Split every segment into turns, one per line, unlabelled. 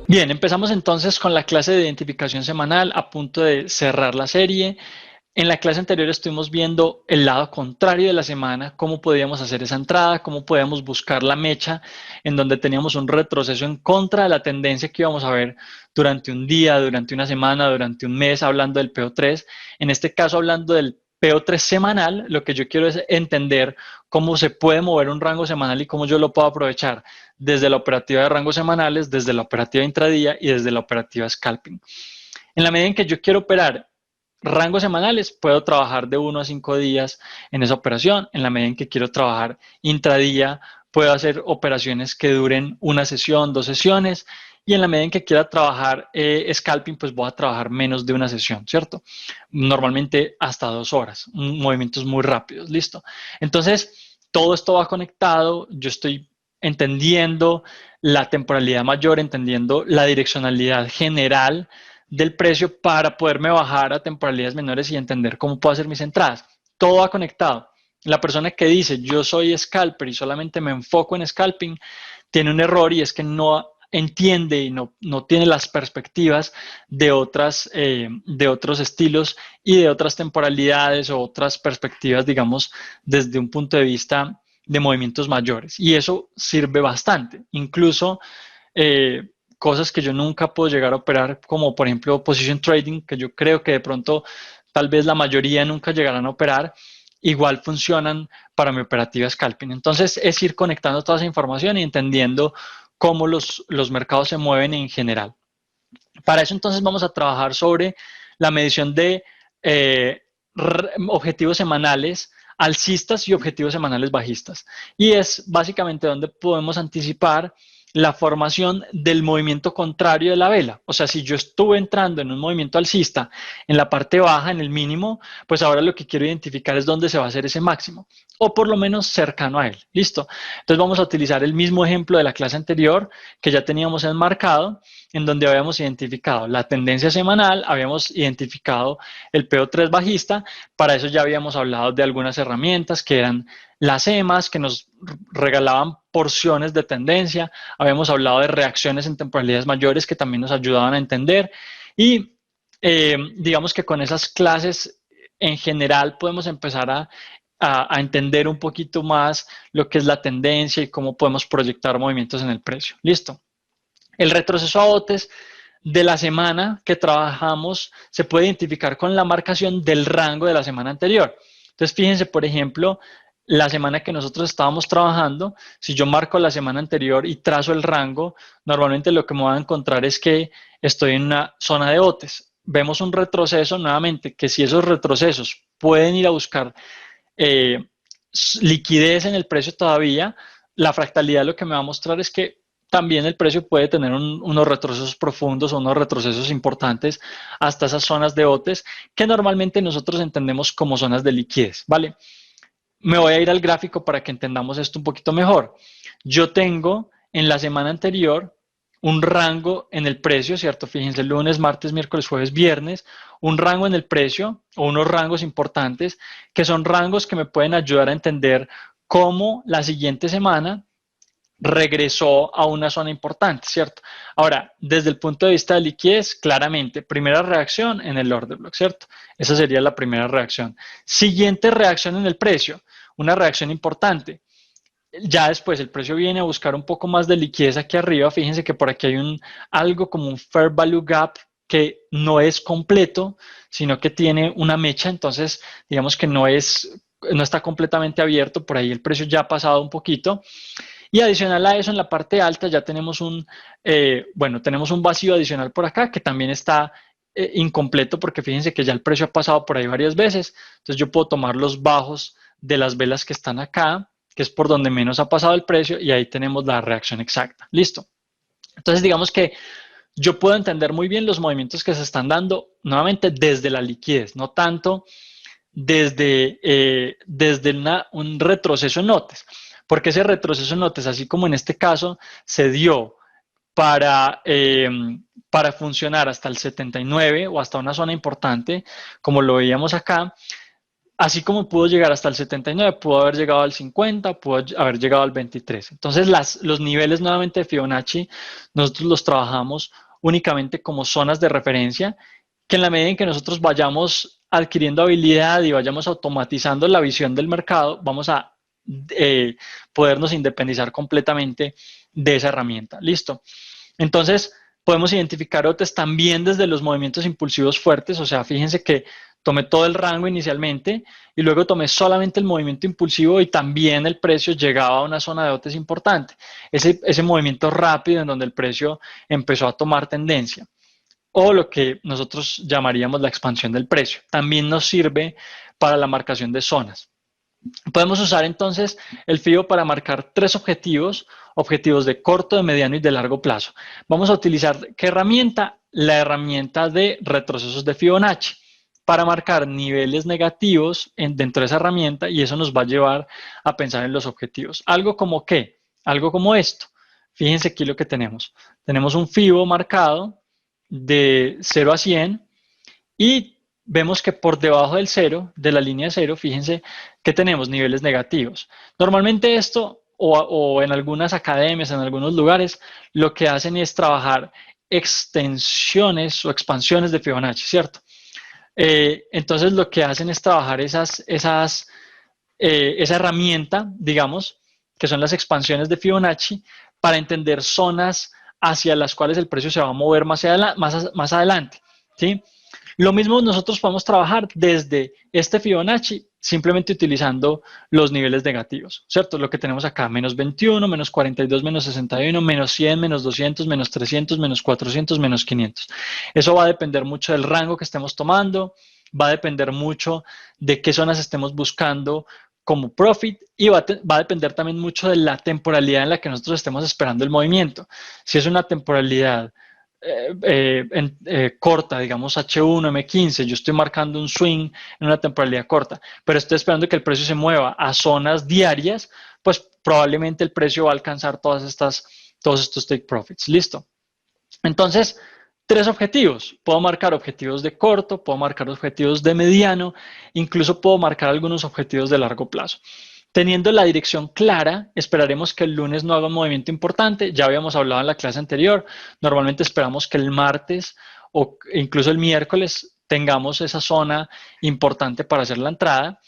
Bien, empezamos entonces con la clase de identificación semanal a punto de cerrar la serie. En la clase anterior estuvimos viendo el lado contrario de la semana, cómo podíamos hacer esa entrada, cómo podíamos buscar la mecha en donde teníamos un retroceso en contra de la tendencia que íbamos a ver durante un día, durante una semana, durante un mes, hablando del PO3. En este caso, hablando del PO3 semanal, lo que yo quiero es entender cómo se puede mover un rango semanal y cómo yo lo puedo aprovechar desde la operativa de rangos semanales, desde la operativa intradía y desde la operativa scalping. En la medida en que yo quiero operar rangos semanales, puedo trabajar de 1 a 5 días en esa operación. En la medida en que quiero trabajar intradía, puedo hacer operaciones que duren una sesión, 2 sesiones. Y en la medida en que quiera trabajar scalping, pues voy a trabajar menos de una sesión, ¿cierto? Normalmente hasta 2 horas, movimientos muy rápidos, ¿listo? Entonces, todo esto va conectado, yo estoy entendiendo la temporalidad mayor, entendiendo la direccionalidad general del precio para poderme bajar a temporalidades menores y entender cómo puedo hacer mis entradas. Todo va conectado. La persona que dice yo soy scalper y solamente me enfoco en scalping tiene un error y es que no entiende y no tiene las perspectivas de otros estilos y de otras temporalidades o otras perspectivas, digamos, desde un punto de vista de movimientos mayores. Y eso sirve bastante. Incluso cosas que yo nunca puedo llegar a operar, como por ejemplo position trading, que yo creo que de pronto tal vez la mayoría nunca llegarán a operar, igual funcionan para mi operativa scalping. Entonces es ir conectando toda esa información y entendiendo cómo los mercados se mueven en general. Para eso entonces vamos a trabajar sobre la medición de objetivos semanales alcistas y objetivos semanales bajistas. Y es básicamente donde podemos anticipar la formación del movimiento contrario de la vela. O sea, si yo estuve entrando en un movimiento alcista en la parte baja, en el mínimo, pues ahora lo que quiero identificar es dónde se va a hacer ese máximo, o por lo menos cercano a él. ¿Listo? Entonces vamos a utilizar el mismo ejemplo de la clase anterior que ya teníamos enmarcado, en donde habíamos identificado la tendencia semanal, habíamos identificado el PO3 bajista. Para eso ya habíamos hablado de algunas herramientas que eran las EMAs, que nos regalaban porciones de tendencia. Habíamos hablado de reacciones en temporalidades mayores que también nos ayudaban a entender. Y digamos que con esas clases en general podemos empezar a entender un poquito más lo que es la tendencia y cómo podemos proyectar movimientos en el precio. Listo. El retroceso a botes de la semana que trabajamos se puede identificar con la marcación del rango de la semana anterior. Entonces, fíjense, por ejemplo, la semana que nosotros estábamos trabajando, si yo marco la semana anterior y trazo el rango, normalmente lo que me voy a encontrar es que estoy en una zona de botes. Vemos un retroceso nuevamente, que si esos retrocesos pueden ir a buscar eh, liquidez en el precio todavía, la fractalidad lo que me va a mostrar es que también el precio puede tener unos retrocesos profundos o unos retrocesos importantes hasta esas zonas de botes que normalmente nosotros entendemos como zonas de liquidez, ¿vale? Me voy a ir al gráfico para que entendamos esto un poquito mejor. Yo tengo en la semana anterior un rango en el precio, ¿cierto? Fíjense, lunes, martes, miércoles, jueves, viernes, un rango en el precio o unos rangos importantes que son rangos que me pueden ayudar a entender cómo la siguiente semana regresó a una zona importante, ¿cierto? Ahora, desde el punto de vista de liquidez, claramente, primera reacción en el order block, ¿cierto? Esa sería la primera reacción. Siguiente reacción en el precio, una reacción importante. Ya después el precio viene a buscar un poco más de liquidez aquí arriba. Fíjense que por aquí hay algo como un fair value gap que no es completo, sino que tiene una mecha. Entonces, digamos que no está completamente abierto. Por ahí el precio ya ha pasado un poquito. Y adicional a eso, en la parte alta ya tenemos tenemos un vacío adicional por acá que también está incompleto porque fíjense que ya el precio ha pasado por ahí varias veces. Entonces yo puedo tomar los bajos de las velas que están acá, que es por donde menos ha pasado el precio, y ahí tenemos la reacción exacta. Listo. Entonces digamos que yo puedo entender muy bien los movimientos que se están dando nuevamente desde la liquidez, no tanto desde un retroceso en notes, porque ese retroceso en notes, así como en este caso, se dio para funcionar hasta el 79 o hasta una zona importante, como lo veíamos acá, así como pudo llegar hasta el 79, pudo haber llegado al 50, pudo haber llegado al 23. Entonces, los niveles nuevamente de Fibonacci, nosotros los trabajamos únicamente como zonas de referencia, que en la medida en que nosotros vayamos adquiriendo habilidad y vayamos automatizando la visión del mercado, vamos a podernos independizar completamente de esa herramienta. Listo. Entonces, podemos identificar OTES también desde los movimientos impulsivos fuertes, o sea, fíjense que tomé todo el rango inicialmente y luego tomé solamente el movimiento impulsivo y también el precio llegaba a una zona de OTES importante. Ese movimiento rápido en donde el precio empezó a tomar tendencia o lo que nosotros llamaríamos la expansión del precio. También nos sirve para la marcación de zonas. Podemos usar entonces el FIBO para marcar tres objetivos, objetivos de corto, de mediano y de largo plazo. Vamos a utilizar, ¿qué herramienta? La herramienta de retrocesos de Fibonacci para marcar niveles negativos dentro de esa herramienta y eso nos va a llevar a pensar en los objetivos. Algo como ¿qué? Algo como esto. Fíjense aquí lo que tenemos. Tenemos un FIBO marcado de 0 a 100 y vemos que por debajo del 0, de la línea 0, fíjense que tenemos niveles negativos. Normalmente esto, o en algunas academias, en algunos lugares, lo que hacen es trabajar extensiones o expansiones de Fibonacci, ¿cierto? Entonces lo que hacen es trabajar esa herramienta, digamos, que son las expansiones de Fibonacci, para entender zonas hacia las cuales el precio se va a mover más adelante, ¿sí? Lo mismo nosotros podemos trabajar desde este Fibonacci simplemente utilizando los niveles negativos, ¿cierto? Lo que tenemos acá, menos 21, menos 42, menos 61, menos 100, menos 200, menos 300, menos 400, menos 500. Eso va a depender mucho del rango que estemos tomando, va a depender mucho de qué zonas estemos buscando como profit y va a depender también mucho de la temporalidad en la que nosotros estemos esperando el movimiento. Si es una temporalidad corta, digamos H1, M15, yo estoy marcando un swing en una temporalidad corta, pero estoy esperando que el precio se mueva a zonas diarias, pues probablemente el precio va a alcanzar todos estos take profits. Listo. Entonces, tres objetivos. Puedo marcar objetivos de corto, puedo marcar objetivos de mediano, incluso puedo marcar algunos objetivos de largo plazo. Teniendo la dirección clara, esperaremos que el lunes no haga un movimiento importante. Ya habíamos hablado en la clase anterior. Normalmente esperamos que el martes o incluso el miércoles tengamos esa zona importante para hacer la entrada.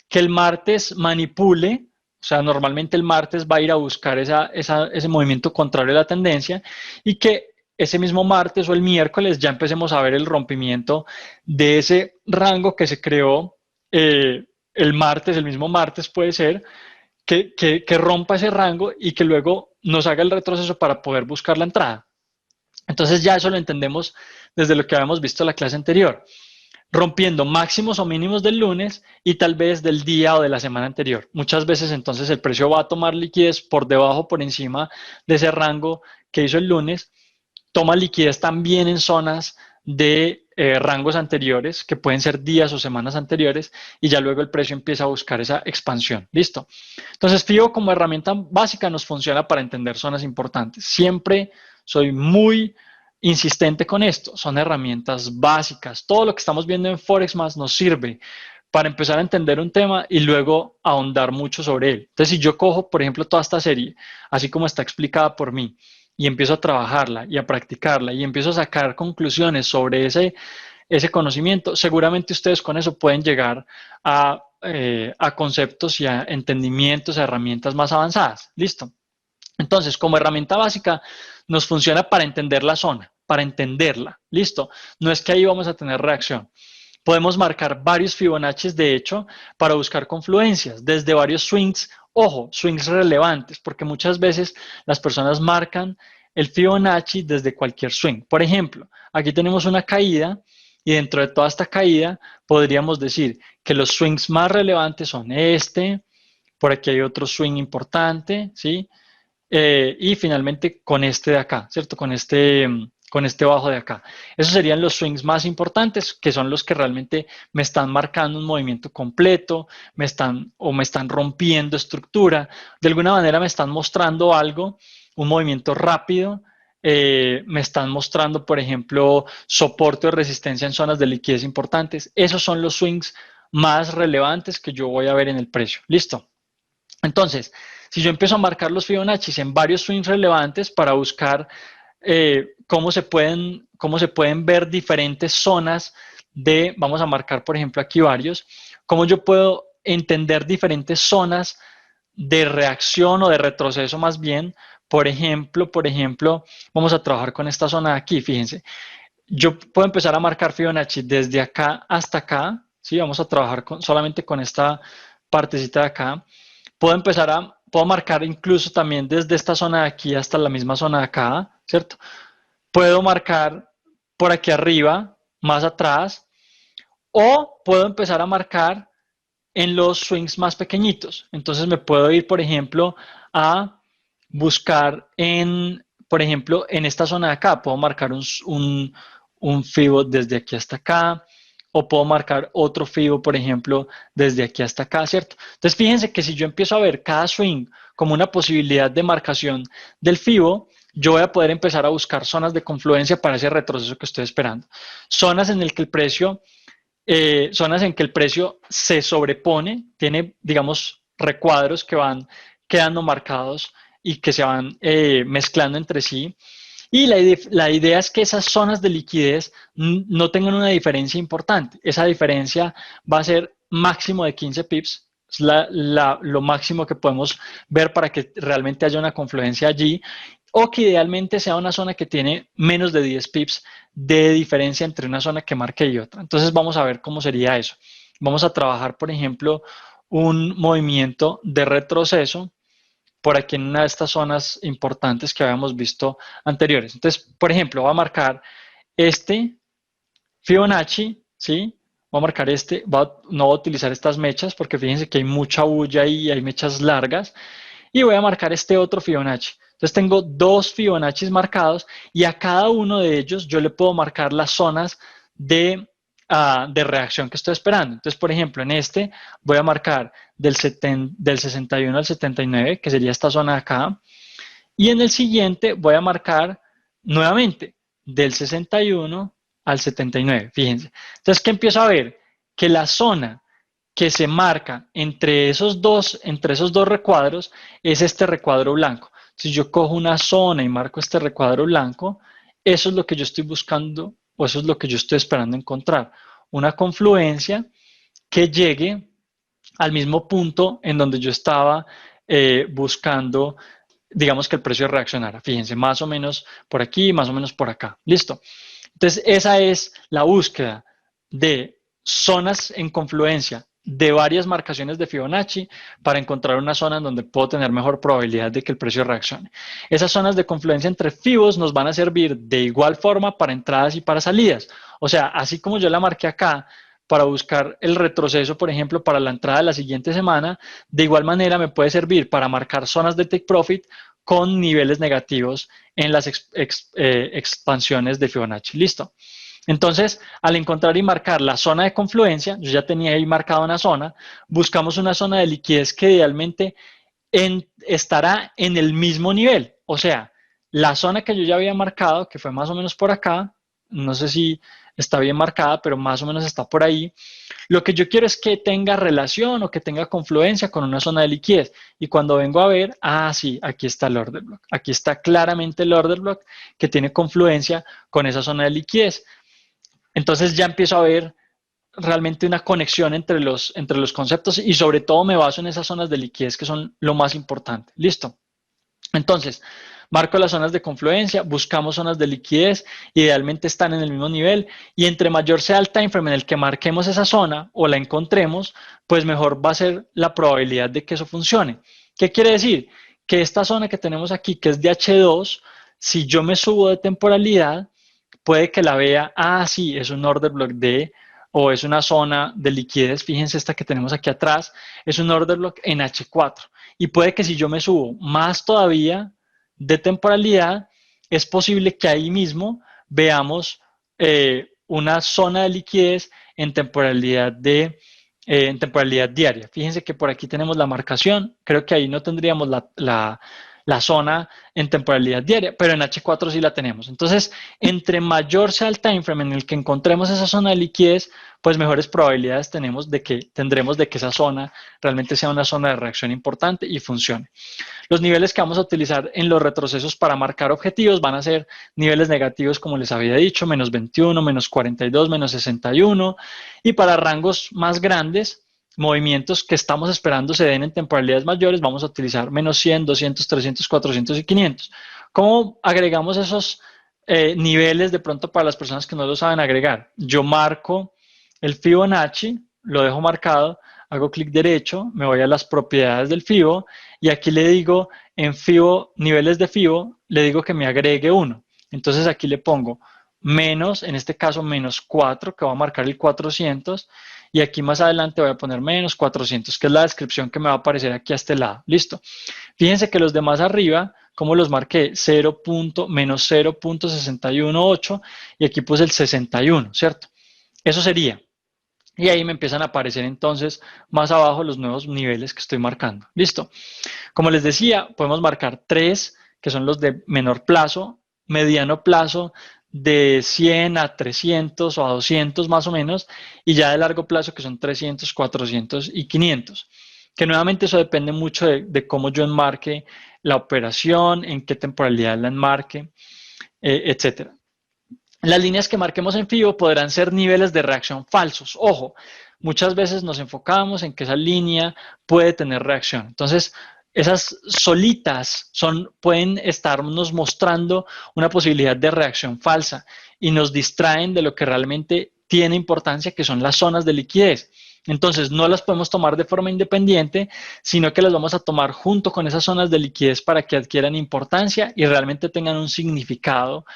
Que el martes manipule, o sea, normalmente el martes va a ir a buscar ese movimiento contrario a la tendencia y que ese mismo martes o el miércoles ya empecemos a ver el rompimiento de ese rango que se creó el martes, el mismo martes puede ser, que rompa ese rango y que luego nos haga el retroceso para poder buscar la entrada. Entonces ya eso lo entendemos desde lo que habíamos visto en la clase anterior, rompiendo máximos o mínimos del lunes y tal vez del día o de la semana anterior. Muchas veces entonces el precio va a tomar liquidez por debajo, por encima de ese rango que hizo el lunes, toma liquidez también en zonas de rangos anteriores, que pueden ser días o semanas anteriores, y ya luego el precio empieza a buscar esa expansión. ¿Listo? Entonces, FIBO como herramienta básica nos funciona para entender zonas importantes. Siempre soy muy insistente con esto. Son herramientas básicas. Todo lo que estamos viendo en Forex Más nos sirve para empezar a entender un tema y luego ahondar mucho sobre él. Entonces, si yo cojo, por ejemplo, toda esta serie, así como está explicada por mí, y empiezo a trabajarla y a practicarla y empiezo a sacar conclusiones sobre ese conocimiento, seguramente ustedes con eso pueden llegar a conceptos y a entendimientos, a herramientas más avanzadas. ¿Listo? Entonces, como herramienta básica, nos funciona para entender la zona, para entenderla. ¿Listo? No es que ahí vamos a tener reacción. Podemos marcar varios Fibonacci, de hecho, para buscar confluencias, desde varios swings. Ojo, swings relevantes, porque muchas veces las personas marcan el Fibonacci desde cualquier swing. Por ejemplo, aquí tenemos una caída y dentro de toda esta caída podríamos decir que los swings más relevantes son este, por aquí hay otro swing importante, ¿sí? Y finalmente con este de acá, ¿cierto? Con este bajo de acá. Esos serían los swings más importantes, que son los que realmente me están marcando un movimiento completo, me están rompiendo estructura, de alguna manera me están mostrando algo, un movimiento rápido, me están mostrando, por ejemplo, soporte o resistencia en zonas de liquidez importantes. Esos son los swings más relevantes que yo voy a ver en el precio. ¿Listo? Entonces, si yo empiezo a marcar los Fibonacci en varios swings relevantes para buscar cómo se pueden ver diferentes zonas de, vamos a marcar por ejemplo aquí varios, cómo yo puedo entender diferentes zonas de reacción o de retroceso más bien. Por ejemplo, vamos a trabajar con esta zona de aquí, fíjense. Yo puedo empezar a marcar Fibonacci desde acá hasta acá, ¿sí? Vamos a trabajar solamente con esta partecita de acá. Puedo marcar incluso también desde esta zona de aquí hasta la misma zona de acá, ¿cierto? Puedo marcar por aquí arriba, más atrás, o puedo empezar a marcar en los swings más pequeñitos. Entonces me puedo ir, por ejemplo, a buscar por ejemplo, en esta zona de acá, puedo marcar un Fibo desde aquí hasta acá, o puedo marcar otro Fibo, por ejemplo, desde aquí hasta acá, ¿cierto? Entonces, fíjense que si yo empiezo a ver cada swing como una posibilidad de marcación del Fibo, yo voy a poder empezar a buscar zonas de confluencia para ese retroceso que estoy esperando. Zonas en el que el precio zonas en que el precio se sobrepone, tiene, digamos, recuadros que van quedando marcados y que se van mezclando entre sí. Y la idea es que esas zonas de liquidez no tengan una diferencia importante. Esa diferencia va a ser máximo de 15 pips. Es lo máximo que podemos ver para que realmente haya una confluencia allí, o que idealmente sea una zona que tiene menos de 10 pips de diferencia entre una zona que marque y otra. Entonces vamos a ver cómo sería eso. Vamos a trabajar, por ejemplo, un movimiento de retroceso por aquí en una de estas zonas importantes que habíamos visto anteriores. Entonces, por ejemplo, voy a marcar este Fibonacci, ¿sí? Voy a marcar este, no voy a utilizar estas mechas porque fíjense que hay mucha bulla y hay mechas largas. Y voy a marcar este otro Fibonacci. Entonces tengo dos Fibonacci marcados y a cada uno de ellos yo le puedo marcar las zonas de reacción que estoy esperando. Entonces, por ejemplo, en este voy a marcar del 61 al 79, que sería esta zona de acá. Y en el siguiente voy a marcar nuevamente del 61 al 79, fíjense. Entonces, ¿qué empiezo a ver? Que la zona que se marca entre esos dos recuadros es este recuadro blanco. Si yo cojo una zona y marco este recuadro blanco, eso es lo que yo estoy buscando o eso es lo que yo estoy esperando encontrar. Una confluencia que llegue al mismo punto en donde yo estaba buscando, digamos, que el precio reaccionara. Fíjense, más o menos por aquí, más o menos por acá. Listo. Entonces, esa es la búsqueda de zonas en confluencia de varias marcaciones de Fibonacci para encontrar una zona en donde puedo tener mejor probabilidad de que el precio reaccione. Esas zonas de confluencia entre Fibos nos van a servir de igual forma para entradas y para salidas. O sea, así como yo la marqué acá para buscar el retroceso, por ejemplo, para la entrada de la siguiente semana, de igual manera me puede servir para marcar zonas de take profit con niveles negativos en las expansiones de Fibonacci. Listo. Entonces, al encontrar y marcar la zona de confluencia, yo ya tenía ahí marcada una zona, buscamos una zona de liquidez que idealmente estará en el mismo nivel. O sea, la zona que yo ya había marcado, que fue más o menos por acá, no sé si está bien marcada, pero más o menos está por ahí. Lo que yo quiero es que tenga relación o que tenga confluencia con una zona de liquidez. Y cuando vengo a ver, sí, aquí está el order block. Aquí está claramente el order block que tiene confluencia con esa zona de liquidez. Entonces ya empiezo a ver realmente una conexión entre los conceptos y sobre todo me baso en esas zonas de liquidez que son lo más importante. Listo. Entonces, marco las zonas de confluencia, buscamos zonas de liquidez, idealmente están en el mismo nivel y entre mayor sea el time frame en el que marquemos esa zona o la encontremos, pues mejor va a ser la probabilidad de que eso funcione. ¿Qué quiere decir? Que esta zona que tenemos aquí, que es de H2, si yo me subo de temporalidad, puede que la vea, sí, es un order block D o es una zona de liquidez, fíjense esta que tenemos aquí atrás, es un order block en H4. Y puede que si yo me subo más todavía de temporalidad, es posible que ahí mismo veamos una zona de liquidez en temporalidad diaria. Fíjense que por aquí tenemos la marcación, creo que ahí no tendríamos la zona en temporalidad diaria, pero en H4 sí la tenemos. Entonces, entre mayor sea el time frame en el que encontremos esa zona de liquidez, pues mejores probabilidades tendremos de que esa zona realmente sea una zona de reacción importante y funcione. Los niveles que vamos a utilizar en los retrocesos para marcar objetivos van a ser niveles negativos, como les había dicho, menos 21, menos 42, menos 61. Y para rangos más grandes, movimientos que estamos esperando se den en temporalidades mayores, vamos a utilizar menos 100, 200, 300, 400 y 500. ¿Cómo agregamos esos niveles de pronto para las personas que no lo saben agregar? Yo marco el Fibonacci, lo dejo marcado, hago clic derecho, me voy a las propiedades del Fibo y aquí le digo en Fibo, niveles de Fibo, le digo que me agregue uno. Entonces aquí le pongo menos, en este caso menos 4, que va a marcar el 400, y aquí más adelante voy a poner menos 400, que es la descripción que me va a aparecer aquí a este lado. Listo. Fíjense que los demás arriba, como los marqué, menos 0.618, y aquí puse el 61, ¿cierto? Eso sería. Y ahí me empiezan a aparecer entonces más abajo los nuevos niveles que estoy marcando. Listo. Como les decía, podemos marcar 3, que son los de menor plazo, mediano plazo, de 100 a 300 o a 200 más o menos, y ya de largo plazo, que son 300, 400 y 500. Que nuevamente eso depende mucho de cómo yo enmarque la operación, en qué temporalidad la enmarque, etcétera. Las líneas que marquemos en FIBO podrán ser niveles de reacción falsos. Ojo, muchas veces nos enfocamos en que esa línea puede tener reacción. Entonces, esas solitas pueden estarnos mostrando una posibilidad de reacción falsa y nos distraen de lo que realmente tiene importancia, que son las zonas de liquidez. Entonces, no las podemos tomar de forma independiente, sino que las vamos a tomar junto con esas zonas de liquidez para que adquieran importancia y realmente tengan un significado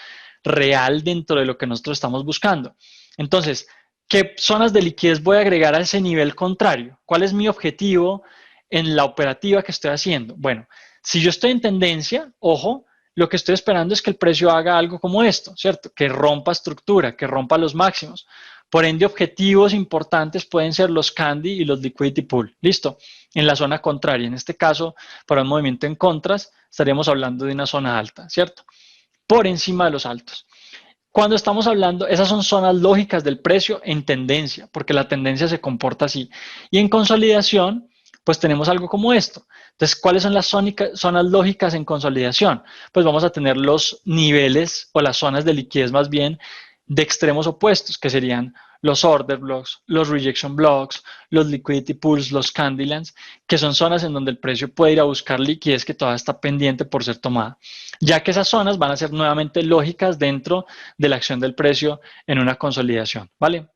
real dentro de lo que nosotros estamos buscando. Entonces, ¿qué zonas de liquidez voy a agregar a ese nivel contrario? ¿Cuál es mi objetivo en la operativa que estoy haciendo? Bueno, si yo estoy en tendencia, ojo, lo que estoy esperando es que el precio haga algo como esto, ¿cierto? Que rompa estructura, que rompa los máximos. Por ende, objetivos importantes pueden ser los candy y los liquidity pool. Listo. En la zona contraria, en este caso, para un movimiento en contras, estaríamos hablando de una zona alta, ¿cierto? Por encima de los altos. Cuando estamos hablando, esas son zonas lógicas del precio en tendencia, porque la tendencia se comporta así. Y en consolidación, pues tenemos algo como esto. Entonces, ¿cuáles son las zonas lógicas en consolidación? Pues vamos a tener los niveles o las zonas de liquidez más bien de extremos opuestos, que serían los order blocks, los rejection blocks, los liquidity pools, los candylands, que son zonas en donde el precio puede ir a buscar liquidez que todavía está pendiente por ser tomada, ya que esas zonas van a ser nuevamente lógicas dentro de la acción del precio en una consolidación, ¿vale?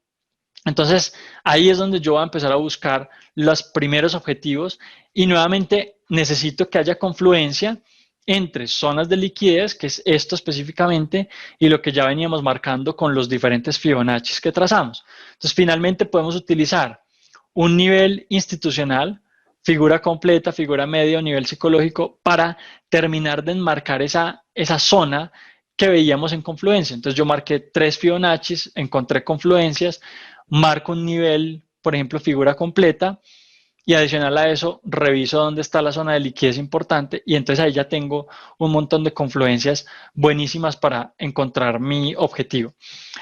Entonces, ahí es donde yo voy a empezar a buscar los primeros objetivos y nuevamente necesito que haya confluencia entre zonas de liquidez, que es esto específicamente, y lo que ya veníamos marcando con los diferentes Fibonacci que trazamos. Entonces, finalmente podemos utilizar un nivel institucional, figura completa, figura media o nivel psicológico para terminar de enmarcar esa zona que veíamos en confluencia. Entonces, yo marqué 3 Fibonacci, encontré confluencias, marco un nivel, por ejemplo, figura completa, y adicional a eso, reviso dónde está la zona de liquidez importante y entonces ahí ya tengo un montón de confluencias buenísimas para encontrar mi objetivo.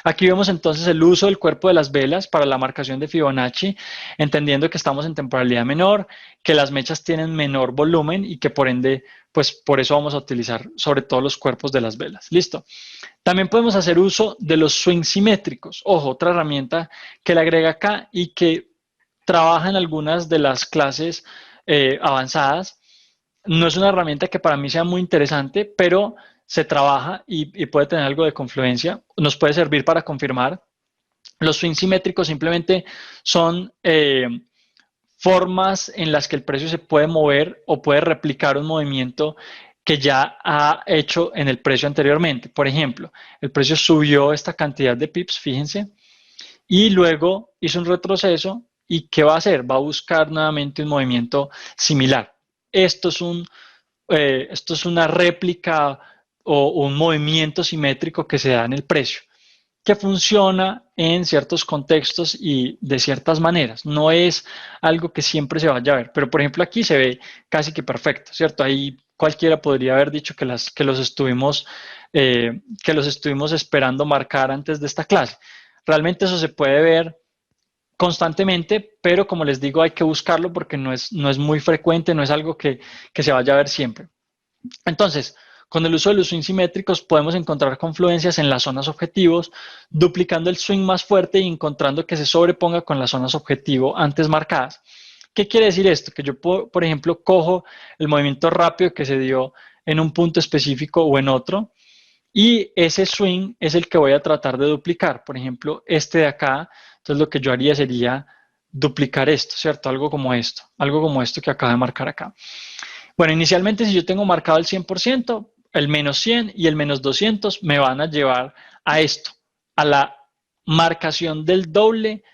Aquí vemos entonces el uso del cuerpo de las velas para la marcación de Fibonacci, entendiendo que estamos en temporalidad menor, que las mechas tienen menor volumen y que por ende, pues por eso vamos a utilizar sobre todo los cuerpos de las velas. Listo. También podemos hacer uso de los swings simétricos. Ojo, otra herramienta que le agrega acá y que trabaja en algunas de las clases avanzadas. No es una herramienta que para mí sea muy interesante, pero se trabaja y puede tener algo de confluencia. Nos puede servir para confirmar. Los swings simétricos simplemente son formas en las que el precio se puede mover o puede replicar un movimiento que ya ha hecho en el precio anteriormente. Por ejemplo, el precio subió esta cantidad de pips, fíjense, y luego hizo un retroceso. ¿Y qué va a hacer? Va a buscar nuevamente un movimiento similar. Esto es una réplica o un movimiento simétrico que se da en el precio, que funciona en ciertos contextos y de ciertas maneras. No es algo que siempre se vaya a ver, pero por ejemplo aquí se ve casi que perfecto, ¿cierto? Ahí cualquiera podría haber dicho que los estuvimos esperando marcar antes de esta clase. Realmente eso se puede ver constantemente, pero como les digo, hay que buscarlo porque no es muy frecuente, no es algo que se vaya a ver siempre. Entonces, con el uso de los swings simétricos podemos encontrar confluencias en las zonas objetivos, duplicando el swing más fuerte y encontrando que se sobreponga con las zonas objetivo antes marcadas. ¿Qué quiere decir esto? Que yo, por ejemplo, cojo el movimiento rápido que se dio en un punto específico o en otro, y ese swing es el que voy a tratar de duplicar. Por ejemplo, este de acá, entonces lo que yo haría sería duplicar esto, ¿cierto? Algo como esto que acabo de marcar acá. Bueno, inicialmente si yo tengo marcado el 100%, el menos 100 y el menos 200 me van a llevar a esto, a la marcación del doble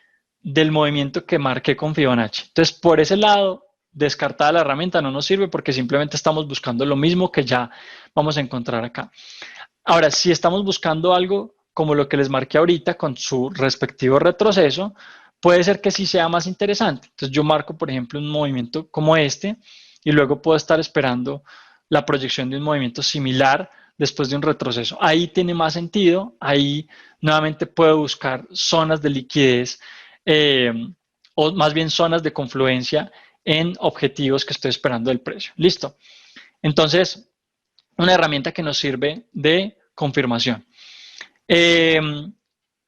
del movimiento que marqué con Fibonacci. Entonces, por ese lado, descartada la herramienta no nos sirve porque simplemente estamos buscando lo mismo que ya vamos a encontrar acá. Ahora, si estamos buscando algo como lo que les marqué ahorita con su respectivo retroceso, puede ser que sí sea más interesante. Entonces yo marco, por ejemplo, un movimiento como este y luego puedo estar esperando la proyección de un movimiento similar después de un retroceso. Ahí tiene más sentido, ahí nuevamente puedo buscar zonas de liquidez o más bien zonas de confluencia en objetivos que estoy esperando del precio. Listo. Entonces, una herramienta que nos sirve de confirmación.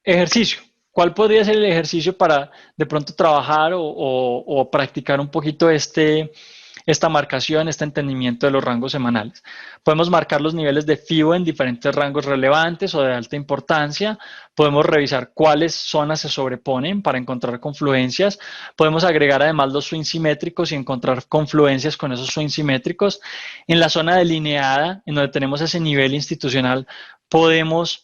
Ejercicio. ¿Cuál podría ser el ejercicio para de pronto trabajar o practicar un poquito esta marcación, este entendimiento de los rangos semanales? Podemos marcar los niveles de FIBO en diferentes rangos relevantes o de alta importancia. Podemos revisar cuáles zonas se sobreponen para encontrar confluencias. Podemos agregar además los swings simétricos y encontrar confluencias con esos swings simétricos. En la zona delineada, en donde tenemos ese nivel institucional, podemos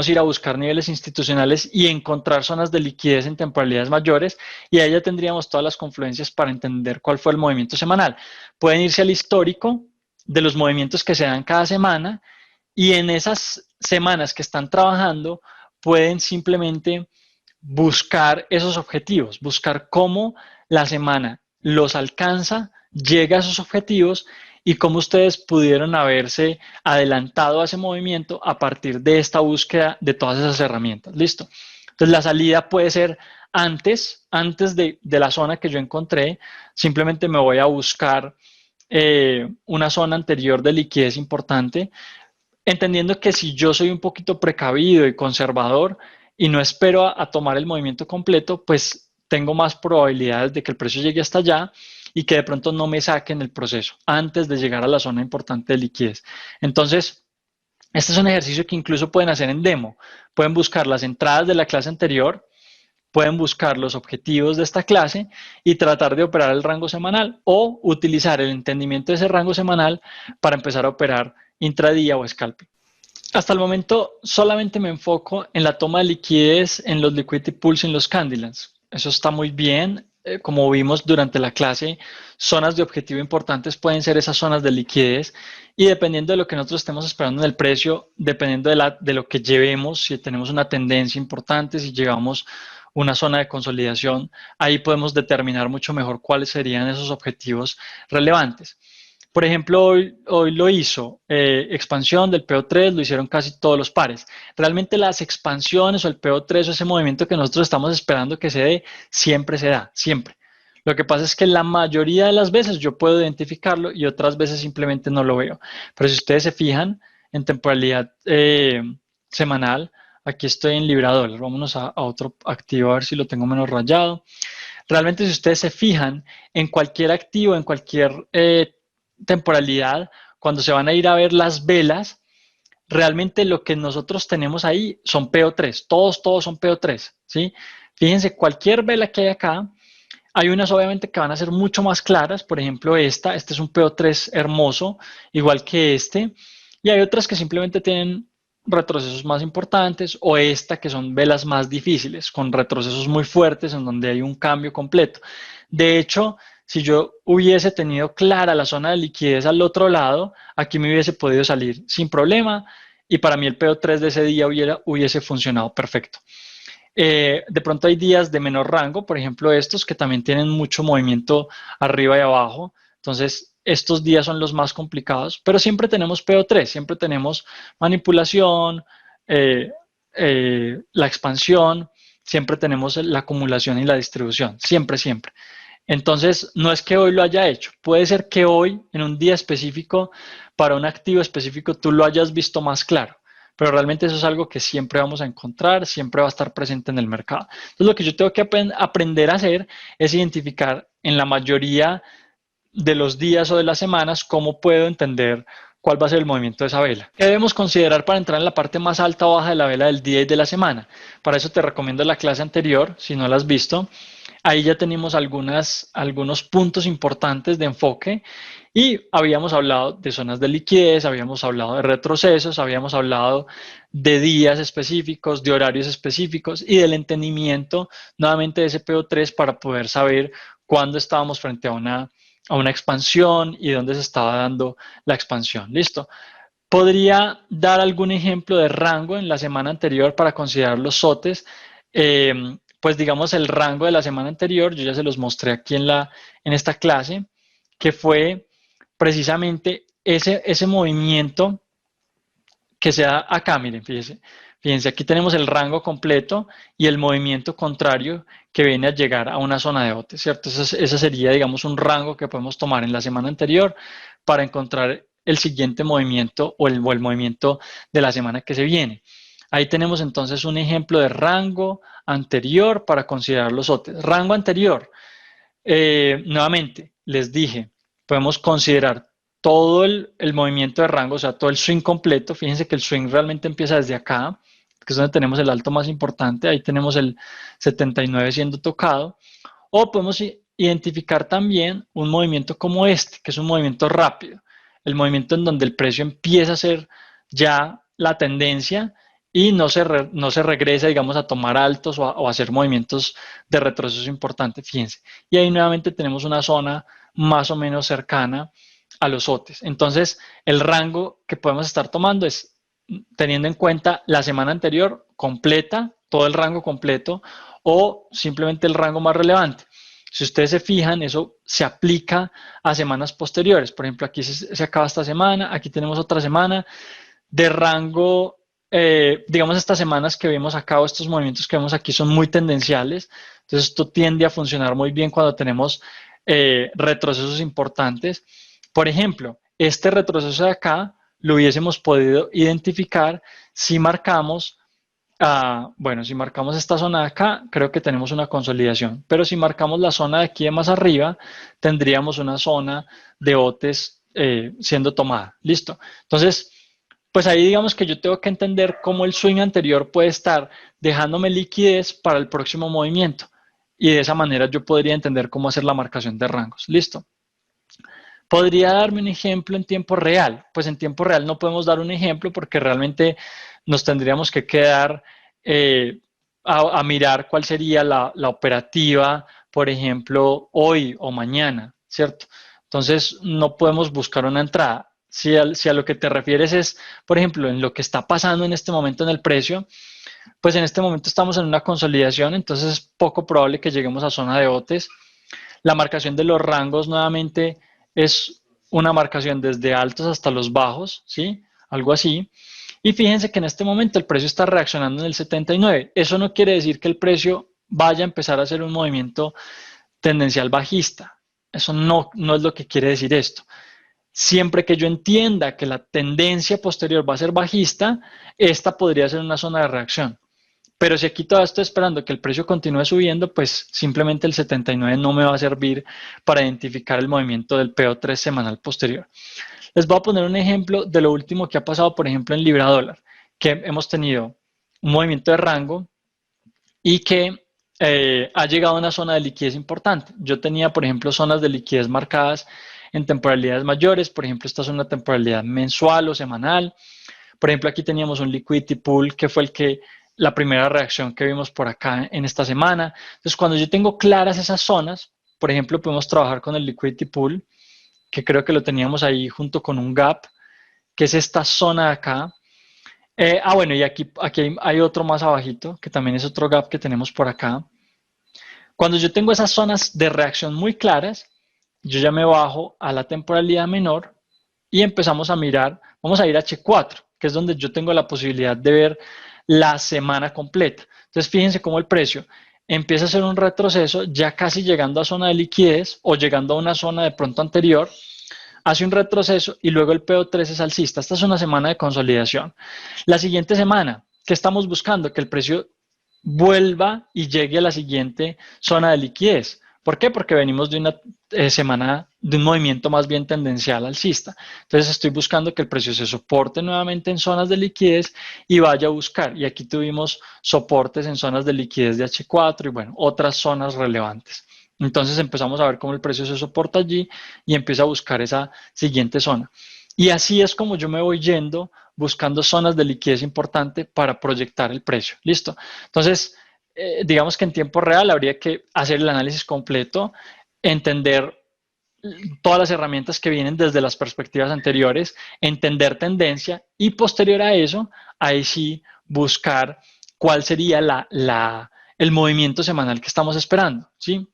ir a buscar niveles institucionales y encontrar zonas de liquidez en temporalidades mayores y ahí ya tendríamos todas las confluencias para entender cuál fue el movimiento semanal. Pueden irse al histórico de los movimientos que se dan cada semana y en esas semanas que están trabajando pueden simplemente buscar esos objetivos, buscar cómo la semana los alcanza, llega a esos objetivos y cómo ustedes pudieron haberse adelantado a ese movimiento a partir de esta búsqueda de todas esas herramientas. Listo. Entonces la salida puede ser antes de la zona que yo encontré, simplemente me voy a buscar una zona anterior de liquidez importante, entendiendo que si yo soy un poquito precavido y conservador y no espero a tomar el movimiento completo, pues tengo más probabilidades de que el precio llegue hasta allá y que de pronto no me saquen el proceso antes de llegar a la zona importante de liquidez. Entonces, este es un ejercicio que incluso pueden hacer en demo. Pueden buscar las entradas de la clase anterior, pueden buscar los objetivos de esta clase y tratar de operar el rango semanal o utilizar el entendimiento de ese rango semanal para empezar a operar intradía o scalping. Hasta el momento solamente me enfoco en la toma de liquidez en los liquidity pools y en los candlelines. Eso está muy bien. Como vimos durante la clase, zonas de objetivo importantes pueden ser esas zonas de liquidez y dependiendo de lo que nosotros estemos esperando en el precio, dependiendo de lo que llevemos, si tenemos una tendencia importante, si llegamos una zona de consolidación, ahí podemos determinar mucho mejor cuáles serían esos objetivos relevantes. Por ejemplo, hoy lo hizo expansión del PO3, lo hicieron casi todos los pares. Realmente las expansiones o el PO3 o ese movimiento que nosotros estamos esperando que se dé, siempre se da, siempre. Lo que pasa es que la mayoría de las veces yo puedo identificarlo y otras veces simplemente no lo veo. Pero si ustedes se fijan en temporalidad semanal, aquí estoy en Libra dólar. Vámonos a otro activo a ver si lo tengo menos rayado. Realmente si ustedes se fijan en cualquier activo, en cualquier temporalidad, cuando se van a ir a ver las velas, realmente lo que nosotros tenemos ahí son PO3, todos son PO3, ¿sí? Fíjense, cualquier vela que hay acá, hay unas obviamente que van a ser mucho más claras, por ejemplo este es un PO3 hermoso, igual que y hay otras que simplemente tienen retrocesos más importantes, o esta que son velas más difíciles, con retrocesos muy fuertes en donde hay un cambio completo. De hecho, si yo hubiese tenido clara la zona de liquidez al otro lado, aquí me hubiese podido salir sin problema y para mí el PO3 de ese día hubiese funcionado perfecto. De pronto hay días de menor rango, por ejemplo estos que también tienen mucho movimiento arriba y abajo, entonces estos días son los más complicados, pero siempre tenemos PO3, siempre tenemos manipulación, la expansión, siempre tenemos la acumulación y la distribución, siempre, siempre. Entonces, no es que hoy lo haya hecho, puede ser que hoy, en un día específico, para un activo específico, tú lo hayas visto más claro, pero realmente eso es algo que siempre vamos a encontrar, siempre va a estar presente en el mercado. Entonces, lo que yo tengo que aprender a hacer es identificar en la mayoría de los días o de las semanas cómo puedo entender cuál va a ser el movimiento de esa vela. ¿Qué debemos considerar para entrar en la parte más alta o baja de la vela del día y de la semana? Para eso te recomiendo la clase anterior, si no la has visto. Ahí ya tenemos algunos puntos importantes de enfoque y habíamos hablado de zonas de liquidez, habíamos hablado de retrocesos, habíamos hablado de días específicos, de horarios específicos y del entendimiento nuevamente de ese PO3 para poder saber cuándo estábamos frente a una expansión y dónde se estaba dando la expansión. ¿Listo? ¿Podría dar algún ejemplo de rango en la semana anterior para considerar los SOTES? Pues digamos el rango de la semana anterior, yo ya se los mostré aquí en esta clase, que fue precisamente ese movimiento que se da acá, miren, fíjense, aquí tenemos el rango completo y el movimiento contrario que viene a llegar a una zona de bote, ¿cierto? Ese sería, digamos, un rango que podemos tomar en la semana anterior para encontrar el siguiente movimiento o el movimiento de la semana que se viene. Ahí tenemos entonces un ejemplo de rango anterior para considerar los OTES. Rango anterior, nuevamente, les dije, podemos considerar todo el movimiento de rango, o sea, todo el swing completo. Fíjense que el swing realmente empieza desde acá, que es donde tenemos el alto más importante. Ahí tenemos el 79 siendo tocado. O podemos identificar también un movimiento como este, que es un movimiento rápido. El movimiento en donde el precio empieza a ser ya la tendencia y no se regresa, digamos, a tomar altos o a hacer movimientos de retroceso importantes, fíjense. Y ahí nuevamente tenemos una zona más o menos cercana a los OTES. Entonces, el rango que podemos estar tomando es teniendo en cuenta la semana anterior completa, todo el rango completo, o simplemente el rango más relevante. Si ustedes se fijan, eso se aplica a semanas posteriores. Por ejemplo, aquí se acaba esta semana, aquí tenemos otra semana de rango, digamos, estas semanas que vemos acá, o estos movimientos que vemos aquí son muy tendenciales. Entonces, esto tiende a funcionar muy bien cuando tenemos retrocesos importantes. Por ejemplo, este retroceso de acá lo hubiésemos podido identificar si marcamos, bueno, si marcamos esta zona de acá, creo que tenemos una consolidación, pero si marcamos la zona de aquí de más arriba, tendríamos una zona de botes siendo tomada. ¿Listo? Entonces, pues ahí digamos que yo tengo que entender cómo el swing anterior puede estar dejándome liquidez para el próximo movimiento. Y de esa manera yo podría entender cómo hacer la marcación de rangos. ¿Listo? ¿Podría darme un ejemplo en tiempo real? Pues en tiempo real no podemos dar un ejemplo porque realmente nos tendríamos que quedar a mirar cuál sería la operativa, por ejemplo, hoy o mañana, ¿cierto? Entonces no podemos buscar una entrada. Si a lo que te refieres es, por ejemplo, en lo que está pasando en este momento en el precio, pues en este momento estamos en una consolidación, entonces es poco probable que lleguemos a zona de botes. La marcación de los rangos nuevamente es una marcación desde altos hasta los bajos, ¿sí? Algo así. Y fíjense que en este momento el precio está reaccionando en el 79. Eso no quiere decir que el precio vaya a empezar a hacer un movimiento tendencial bajista. Eso no es lo que quiere decir esto. Siempre que yo entienda que la tendencia posterior va a ser bajista, esta podría ser una zona de reacción. Pero si aquí todavía estoy esperando que el precio continúe subiendo, pues simplemente el 79 no me va a servir para identificar el movimiento del PO3 semanal posterior. Les voy a poner un ejemplo de lo último que ha pasado, por ejemplo, en Libra Dólar, que hemos tenido un movimiento de rango y que ha llegado a una zona de liquidez importante. Yo tenía, por ejemplo, zonas de liquidez marcadas en temporalidades mayores. Por ejemplo, esta es una temporalidad mensual o semanal. Por ejemplo, aquí teníamos un liquidity pool que fue la primera reacción que vimos por acá en esta semana. Entonces, cuando yo tengo claras esas zonas, por ejemplo, podemos trabajar con el liquidity pool, que creo que lo teníamos ahí junto con un gap, que es esta zona de acá. Bueno, y aquí hay otro más abajito, que también es otro gap que tenemos por acá. Cuando yo tengo esas zonas de reacción muy claras, yo ya me bajo a la temporalidad menor y empezamos a mirar, vamos a ir a H4, que es donde yo tengo la posibilidad de ver la semana completa. Entonces, fíjense cómo el precio empieza a hacer un retroceso, ya casi llegando a zona de liquidez o llegando a una zona de pronto anterior, hace un retroceso y luego el PO3 es alcista. Esta es una semana de consolidación. La siguiente semana, ¿qué estamos buscando? Que el precio vuelva y llegue a la siguiente zona de liquidez. ¿Por qué? Porque venimos de una semana de un movimiento más bien tendencial alcista. Entonces estoy buscando que el precio se soporte nuevamente en zonas de liquidez y vaya a buscar. Y aquí tuvimos soportes en zonas de liquidez de H4 y bueno, otras zonas relevantes. Entonces empezamos a ver cómo el precio se soporta allí y empieza a buscar esa siguiente zona. Y así es como yo me voy yendo buscando zonas de liquidez importante para proyectar el precio. ¿Listo? Entonces, digamos que en tiempo real habría que hacer el análisis completo, entender todas las herramientas que vienen desde las perspectivas anteriores, entender tendencia y posterior a eso, ahí sí buscar cuál sería el movimiento semanal que estamos esperando. ¿Sí?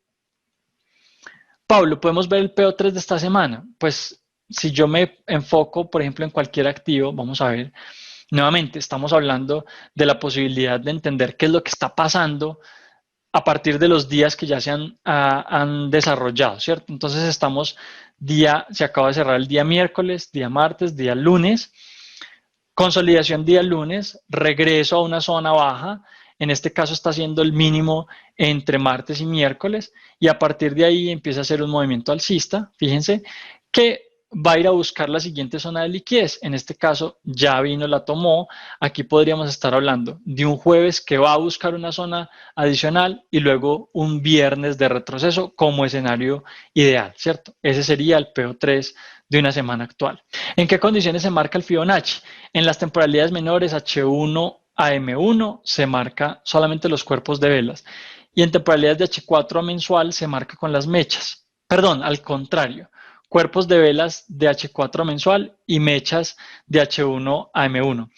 Pablo, ¿podemos ver el PO3 de esta semana? Pues si yo me enfoco, por ejemplo, en cualquier activo, vamos a ver, nuevamente estamos hablando de la posibilidad de entender qué es lo que está pasando a partir de los días que ya han desarrollado, ¿cierto? Entonces se acaba de cerrar el día miércoles, día martes, día lunes, consolidación día lunes, regreso a una zona baja, en este caso está haciendo el mínimo entre martes y miércoles, y a partir de ahí empieza a hacer un movimiento alcista, fíjense, que va a ir a buscar la siguiente zona de liquidez. En este caso ya vino, la tomó. Aquí podríamos estar hablando de un jueves que va a buscar una zona adicional y luego un viernes de retroceso como escenario ideal, ¿cierto? Ese sería el PO3 de una semana actual. ¿En qué condiciones se marca el Fibonacci? En las temporalidades menores H1 a M1 se marca solamente los cuerpos de velas y en temporalidades de H4 a mensual se marca con las mechas. Perdón, al contrario, cuerpos de velas de H4 mensual y mechas de H1 a M1.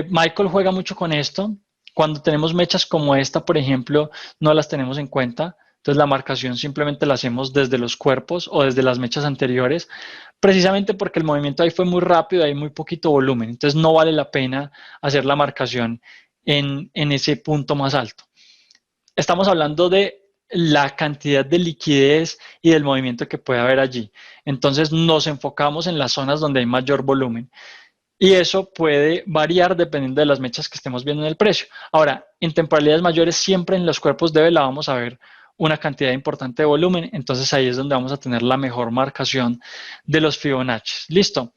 Michael juega mucho con esto. Cuando tenemos mechas como esta, por ejemplo, no las tenemos en cuenta. Entonces la marcación simplemente la hacemos desde los cuerpos o desde las mechas anteriores, precisamente porque el movimiento ahí fue muy rápido, hay muy poquito volumen. Entonces no vale la pena hacer la marcación en ese punto más alto. Estamos hablando de la cantidad de liquidez y del movimiento que puede haber allí. Entonces nos enfocamos en las zonas donde hay mayor volumen. Y eso puede variar dependiendo de las mechas que estemos viendo en el precio. Ahora, en temporalidades mayores, siempre en los cuerpos de vela vamos a ver una cantidad importante de volumen. Entonces ahí es donde vamos a tener la mejor marcación de los Fibonacci. Listo.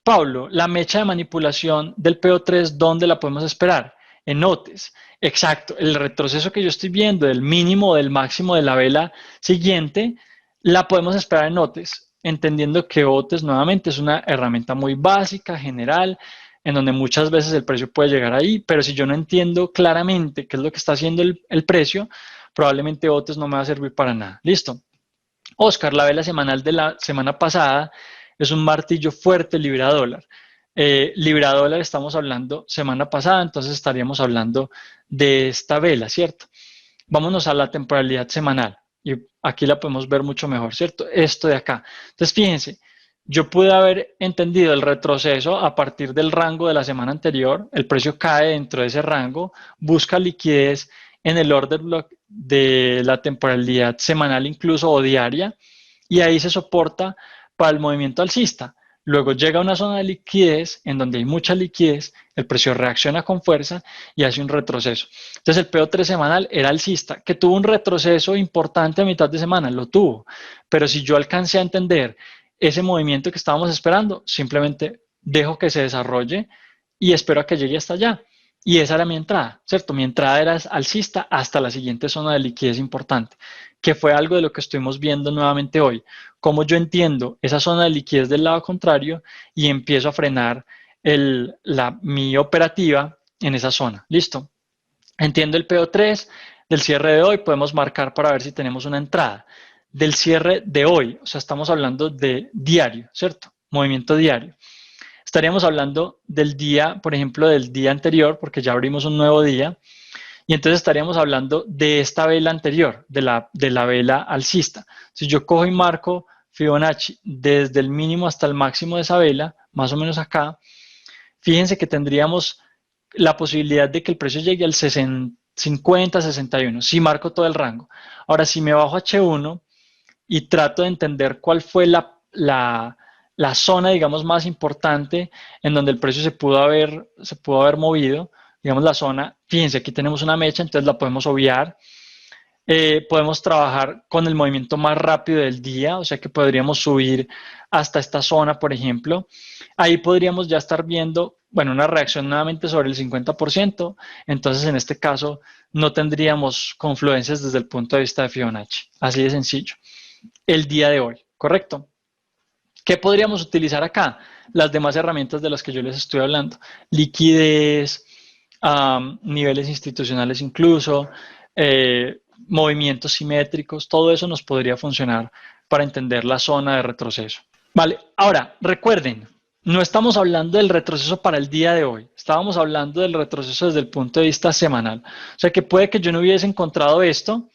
Pablo, la mecha de manipulación del PO3, ¿dónde la podemos esperar? En OTES. Exacto, el retroceso que yo estoy viendo del mínimo o del máximo de la vela siguiente, la podemos esperar en OTES, entendiendo que OTES nuevamente es una herramienta muy básica, general, en donde muchas veces el precio puede llegar ahí, pero si yo no entiendo claramente qué es lo que está haciendo el precio, probablemente OTES no me va a servir para nada. Listo. Oscar, la vela semanal de la semana pasada es un martillo fuerte libra dólar. Libra dólar estamos hablando semana pasada, entonces estaríamos hablando de esta vela, ¿cierto? Vámonos a la temporalidad semanal y aquí la podemos ver mucho mejor, ¿cierto? Esto de acá. Entonces, fíjense, yo pude haber entendido el retroceso a partir del rango de la semana anterior, el precio cae dentro de ese rango, busca liquidez en el order block de la temporalidad semanal incluso o diaria, y ahí se soporta para el movimiento alcista. Luego llega a una zona de liquidez en donde hay mucha liquidez, el precio reacciona con fuerza y hace un retroceso. Entonces el PO3 semanal era alcista, que tuvo un retroceso importante a mitad de semana, lo tuvo, pero si yo alcancé a entender ese movimiento que estábamos esperando, simplemente dejo que se desarrolle y espero a que llegue hasta allá. Y esa era mi entrada, ¿cierto? Mi entrada era alcista hasta la siguiente zona de liquidez importante, que fue algo de lo que estuvimos viendo nuevamente hoy. Cómo yo entiendo esa zona de liquidez del lado contrario y empiezo a frenar mi operativa en esa zona. ¿Listo? Entiendo el PO3, del cierre de hoy podemos marcar para ver si tenemos una entrada. Del cierre de hoy, o sea, estamos hablando de diario, ¿cierto? Movimiento diario. Estaríamos hablando del día, por ejemplo, del día anterior, porque ya abrimos un nuevo día, Y entonces estaríamos hablando de esta vela anterior, de la vela alcista. Si yo cojo y marco Fibonacci desde el mínimo hasta el máximo de esa vela, más o menos acá, fíjense que tendríamos la posibilidad de que el precio llegue al 50, 61, si marco todo el rango. Ahora, si me bajo a H1 y trato de entender cuál fue la zona, digamos, más importante en donde el precio se pudo haber movido, digamos la zona, fíjense, aquí tenemos una mecha, entonces la podemos obviar. Podemos trabajar con el movimiento más rápido del día, o sea que podríamos subir hasta esta zona, por ejemplo. Ahí podríamos ya estar viendo, bueno, una reacción nuevamente sobre el 50%, entonces en este caso no tendríamos confluencias desde el punto de vista de Fibonacci, así de sencillo. El día de hoy, ¿correcto? ¿Qué podríamos utilizar acá? Las demás herramientas de las que yo les estoy hablando. Liquidez, niveles institucionales incluso, movimientos simétricos, todo eso nos podría funcionar para entender la zona de retroceso. Vale, ahora recuerden, no estamos hablando del retroceso para el día de hoy, estábamos hablando del retroceso desde el punto de vista semanal. O sea que puede que yo no hubiese encontrado esto,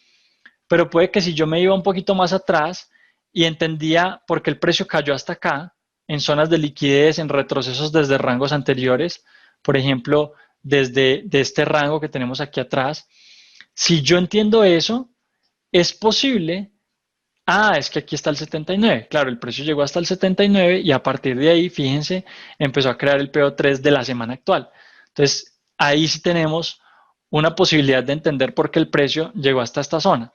pero puede que si yo me iba un poquito más atrás y entendía por qué el precio cayó hasta acá, en zonas de liquidez, en retrocesos desde rangos anteriores, por ejemplo, desde este rango que tenemos aquí atrás, si yo entiendo eso, es posible, es que aquí está el 79, claro, el precio llegó hasta el 79 y a partir de ahí, fíjense, empezó a crear el PO3 de la semana actual. Entonces, ahí sí tenemos una posibilidad de entender por qué el precio llegó hasta esta zona.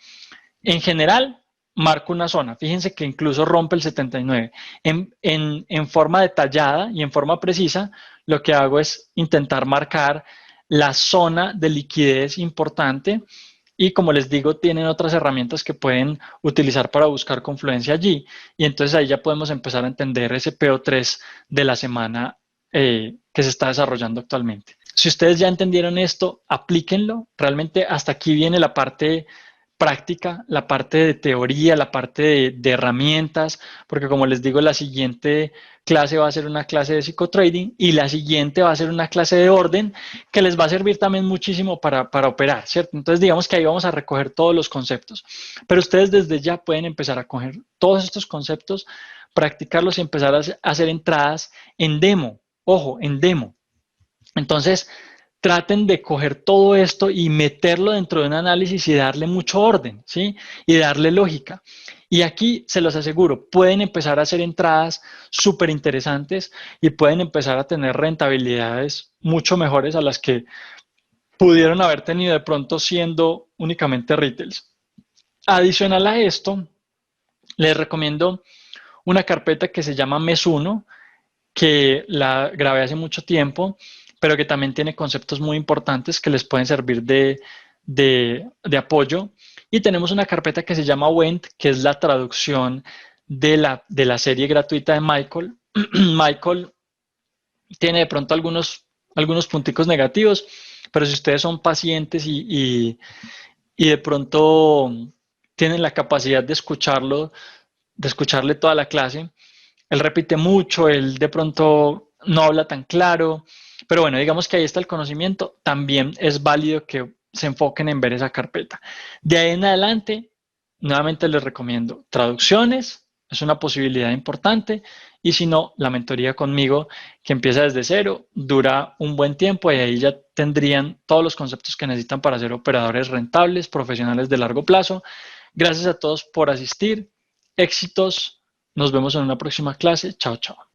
En general, marco una zona. Fíjense que incluso rompe el 79. En forma detallada y en forma precisa, lo que hago es intentar marcar la zona de liquidez importante y como les digo, tienen otras herramientas que pueden utilizar para buscar confluencia allí. Y entonces ahí ya podemos empezar a entender ese PO3 de la semana que se está desarrollando actualmente. Si ustedes ya entendieron esto, aplíquenlo. Realmente hasta aquí viene la parte práctica, la parte de teoría, la parte de herramientas, porque como les digo, la siguiente clase va a ser una clase de psicotrading y la siguiente va a ser una clase de orden que les va a servir también muchísimo para operar, ¿cierto? Entonces digamos que ahí vamos a recoger todos los conceptos, pero ustedes desde ya pueden empezar a coger todos estos conceptos, practicarlos y empezar a hacer entradas en demo, ojo, en demo. Entonces, traten de coger todo esto y meterlo dentro de un análisis y darle mucho orden, ¿sí? Y darle lógica. Y aquí, se los aseguro, pueden empezar a hacer entradas súper interesantes y pueden empezar a tener rentabilidades mucho mejores a las que pudieron haber tenido de pronto siendo únicamente retails. Adicional a esto, les recomiendo una carpeta que se llama Mes1, que la grabé hace mucho tiempo, pero que también tiene conceptos muy importantes que les pueden servir de apoyo. Y tenemos una carpeta que se llama Went, que es la traducción de la serie gratuita de Michael. Michael tiene de pronto algunos punticos negativos, pero si ustedes son pacientes y de pronto tienen la capacidad de escucharlo, de escucharle toda la clase, él repite mucho, él de pronto no habla tan claro, pero bueno, digamos que ahí está el conocimiento, también es válido que se enfoquen en ver esa carpeta. De ahí en adelante, nuevamente les recomiendo traducciones, es una posibilidad importante, y si no, la mentoría conmigo, que empieza desde cero, dura un buen tiempo y ahí ya tendrían todos los conceptos que necesitan para ser operadores rentables, profesionales de largo plazo. Gracias a todos por asistir, éxitos. Nos vemos en una próxima clase. Chao, chao.